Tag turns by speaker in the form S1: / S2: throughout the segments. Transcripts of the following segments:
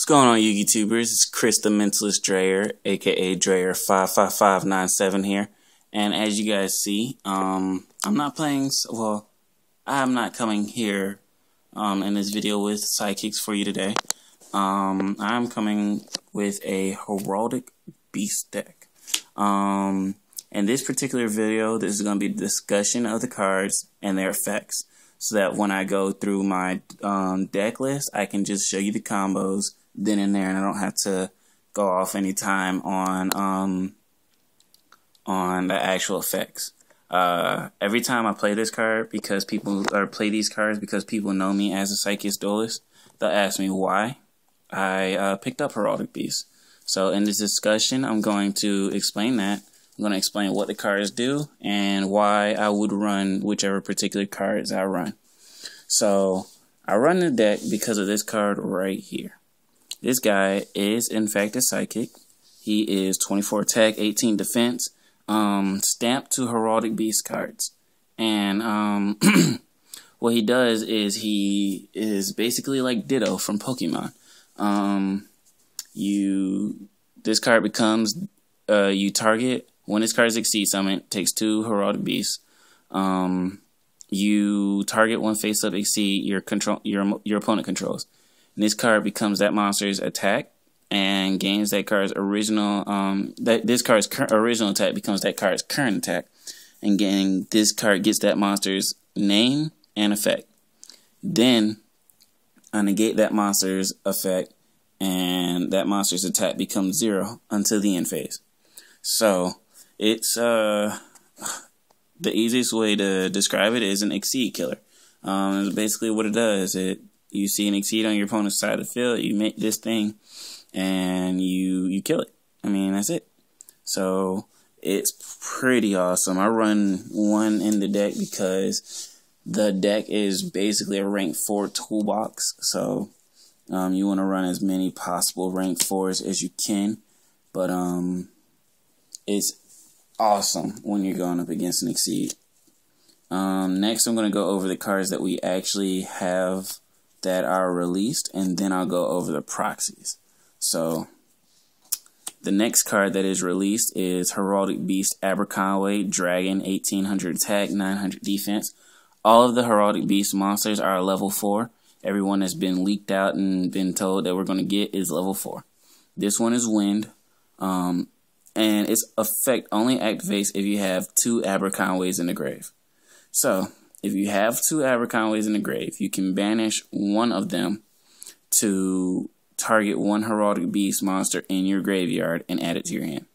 S1: What's going on, YouTubers? It's Chris the Mentalist Dreher, aka Dreher55597 here. And as you guys see, I'm not playing, well, I'm not coming here in this video with sidekicks for you today. I'm coming with a Heraldic Beast deck. In this particular video, this is going to be a discussion of the cards and their effects, so that when I go through my deck list, I can just show you the combos then and there, and I don't have to go off any time on the actual effects. Every time I play this card, because people play these cards because people know me as a Psychic Duelist, they'll ask me why I picked up Heraldic Beast. So in this discussion, I'm going to explain that. I'm going to explain what the cards do and why I would run whichever particular cards I run. So I run the deck because of this card right here. This guy is in fact a Psychic. He is 24 attack, 18 defense, stamped to Heraldic Beast cards. And what he does is he is basically like Ditto from Pokemon. This card becomes you target when this card exceeds summon, takes 2 Heraldic Beasts. You target one face up exceed your opponent controls. And this card becomes that monster's attack and gains that card's original this card's original attack becomes that card's current attack, and getting this card gets that monster's name and effect. Then I negate that monster's effect, and that monster's attack becomes 0 until the end phase. So it's the easiest way to describe it is an exceed killer. Basically what it does, you see an exceed on your opponent's side of the field, you make this thing and you kill it. I mean, that's it. So it's pretty awesome. I run one in the deck because the deck is basically a rank 4 toolbox. So you want to run as many possible rank 4s as you can, but it's awesome when you're going up against an exceed. Next, I'm going to go over the cards that we actually have that are released, and then I'll go over the proxies. So the next card that is released is Heraldic Beast Aberconway Dragon, 1800 attack, 900 defense. All of the Heraldic Beast monsters are level 4. Everyone that's been leaked out and been told that we're going to get is level 4. This one is Wind. And its effect only activates if you have 2 Aberconways in the grave. So, if you have 2 Aberconways in the grave, you can banish one of them to target one Heraldic Beast monster in your graveyard and add it to your hand.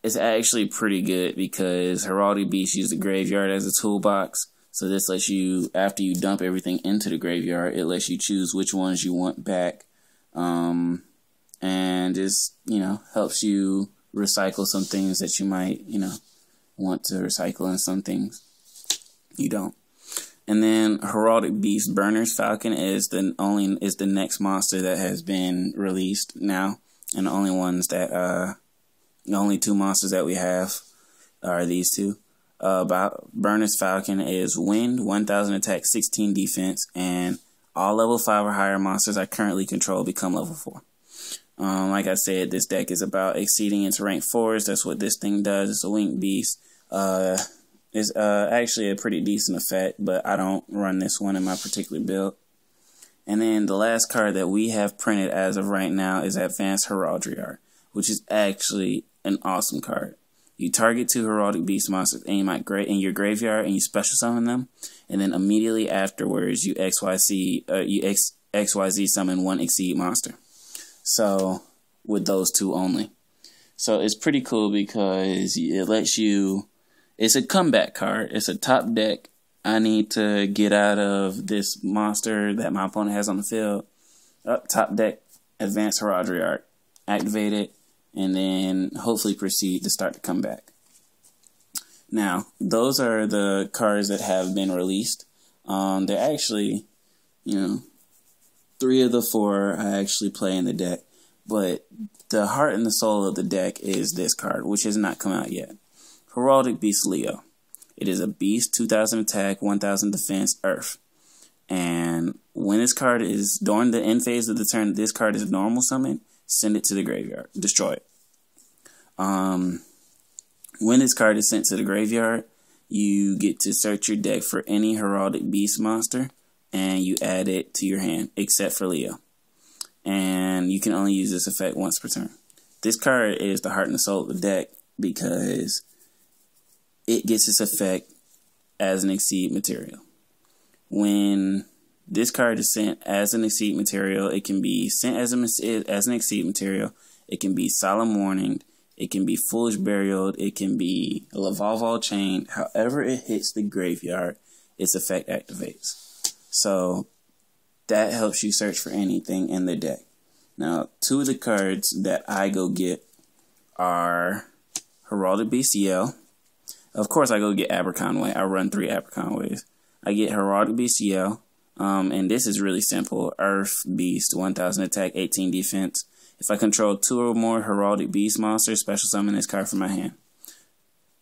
S1: It's actually pretty good because Heraldic Beast use the graveyard as a toolbox. So this lets you, after you dump everything into the graveyard, it lets you choose which ones you want back. And just, helps you recycle some things that you might, want to recycle, and some things you don't. And then Heraldic Beast Burner's Falcon is the next monster that has been released now, and the only 2 monsters that we have are these 2. Burner's Falcon is Wind, 1000 attack, 16 defense, and all level 5 or higher monsters I currently control become level 4. Like I said, this deck is about exceeding into rank 4s. That's what this thing does. It's a Winged Beast. It's actually a pretty decent effect, but I don't run this one in my particular build. And then the last card that we have printed as of right now is Advanced Heraldry Art, which is actually an awesome card. You target 2 Heraldic Beast monsters in your graveyard, and you special summon them, and then immediately afterwards you XYZ summon 1 Exceed monster. So with those 2 only. So it's pretty cool because it lets you, it's a comeback card. It's a top deck. I need to get out of this monster that my opponent has on the field. Top deck, Advanced Heraldry Art. Activate it, and then hopefully proceed to start the comeback. Now, those are the cards that have been released. They're actually, 3 of the 4 I actually play in the deck, but the heart and the soul of the deck is this card, which has not come out yet. Heraldic Beast Leo. It is a beast, 2000 attack, 1000 defense, Earth. And when this card is, during the end phase of the turn, this card is normal summon, send it to the graveyard. Destroy it. When this card is sent to the graveyard, you get to search your deck for any Heraldic Beast monster, and you add it to your hand, except for Leo. And you can only use this effect once per turn. This card is the heart and the soul of the deck because it gets its effect as an Exceed material. When this card is sent as an Exceed material, it can be sent as an Exceed material. It can be Solemn Warning. It can be Foolish Burial. It can be Lavalval Chained. However it hits the graveyard, its effect activates. So that helps you search for anything in the deck. Now, 2 of the cards that I go get are Heraldic BCL. Of course, I go get Aberconway. I run 3 Aberconways. I get Heraldic BCL, and this is really simple. Earth Beast, 1000 attack, 18 defense. If I control 2 or more Heraldic Beast monsters, special summon this card from my hand.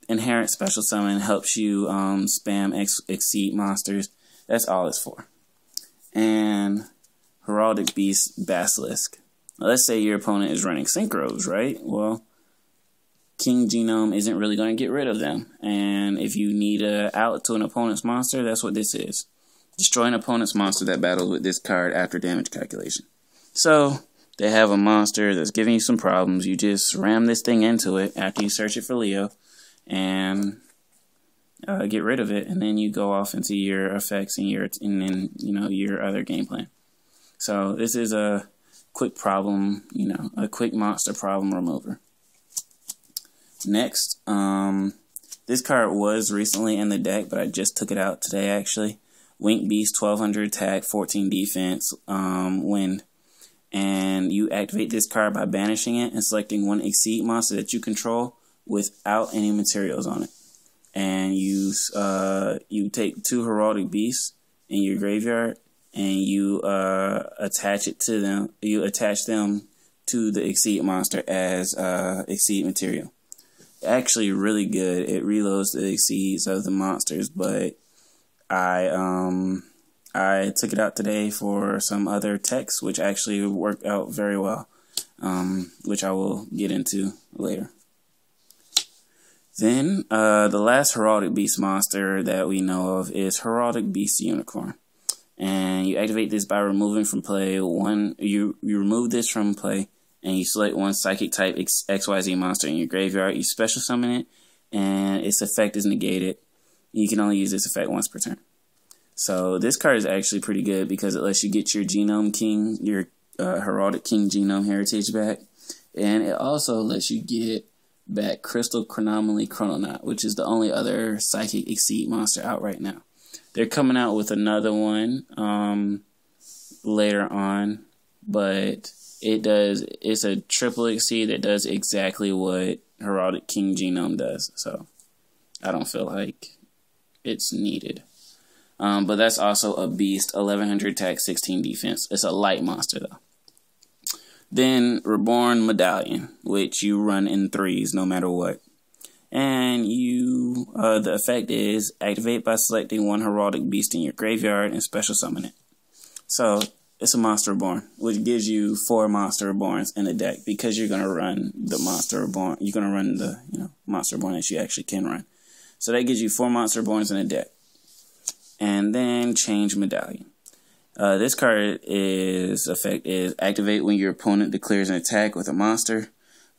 S1: Inherent special summon helps you spam Exceed monsters. That's all it's for. And Heraldic Beast Basilisk. Now, let's say your opponent is running Synchros, right? Well, King Genome isn't really going to get rid of them. And if you need an out to an opponent's monster, that's what this is. Destroy an opponent's monster that battles with this card after damage calculation. So they have a monster that's giving you some problems. You just ram this thing into it after you search it for Leo and get rid of it, and then you go off into your effects and your other game plan. So this is a quick problem, a quick monster problem remover. Next, this card was recently in the deck, but I just took it out today actually. Wink Beast, 1200 attack, 14 defense, wind. And you activate this card by banishing it and selecting 1 Exceed monster that you control without any materials on it. And you take 2 Heraldic Beasts in your graveyard and you attach them to the Exceed monster as Exceed material. Actually really good. It reloads the Exceeds of the monsters, but I took it out today for some other techs, which actually worked out very well, which I will get into later. Then, the last Heraldic Beast monster that we know of is Heraldic Beast Unicorn. And you activate this by removing from play you remove this from play, and you select 1 Psychic type XYZ monster in your graveyard. You special summon it, and its effect is negated. You can only use this effect once per turn. So this card is actually pretty good because it lets you get your Genome King, your Heraldic King Genome Heritage back. And it also lets you get back Crystal Chronomaly Chrononaut, which is the only other Psychic Exceed monster out right now. They're coming out with another one later on, but it's a triple Exceed that does exactly what Heraldic King Genome does. So I don't feel like it's needed. But that's also a beast, 1100 attack, 16 defense. It's a light monster though. Then Reborn Medallion, which you run in 3s no matter what. And the effect is activate by selecting 1 Heraldic Beast in your graveyard and special summon it. So it's a Monster Reborn, which gives you 4 Monster Reborns in the deck because you're gonna run the Monster Reborn. You're gonna run the Monster Reborn that you actually can run. So that gives you 4 Monster Reborns in the deck. And then Change Medallion. This card effect is activate when your opponent declares an attack with a monster.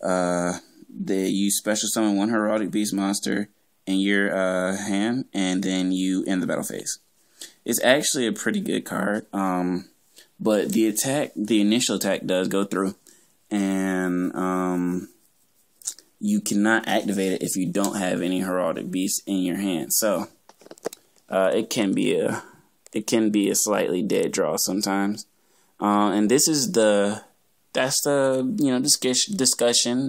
S1: You special summon 1 Heraldic Beast monster in your hand, and then you end the battle phase. It's actually a pretty good card, but the initial attack does go through, and you cannot activate it if you don't have any Heraldic Beasts in your hand. So it can be a slightly dead draw sometimes. And this is the discussion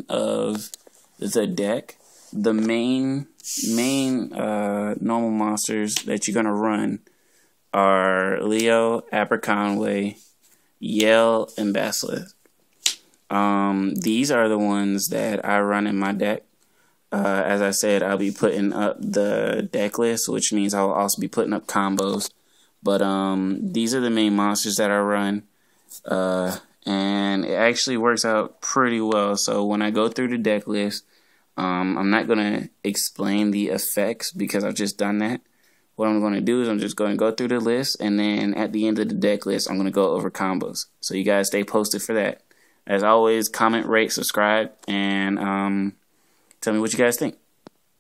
S1: of the deck. The main normal monsters that you're gonna run are Leo, Aberconway, Yale, and Basilisk. These are the ones that I run in my deck. As I said, I'll be putting up the deck list, which means I'll also be putting up combos. But these are the main monsters that I run, and it actually works out pretty well. So when I go through the deck list, I'm not gonna explain the effects because I've just done that. What I'm going to do is I'm just going to go through the list, and then at the end of the deck list, I'm going to go over combos. So you guys stay posted for that. As always, comment, rate, subscribe, and tell me what you guys think.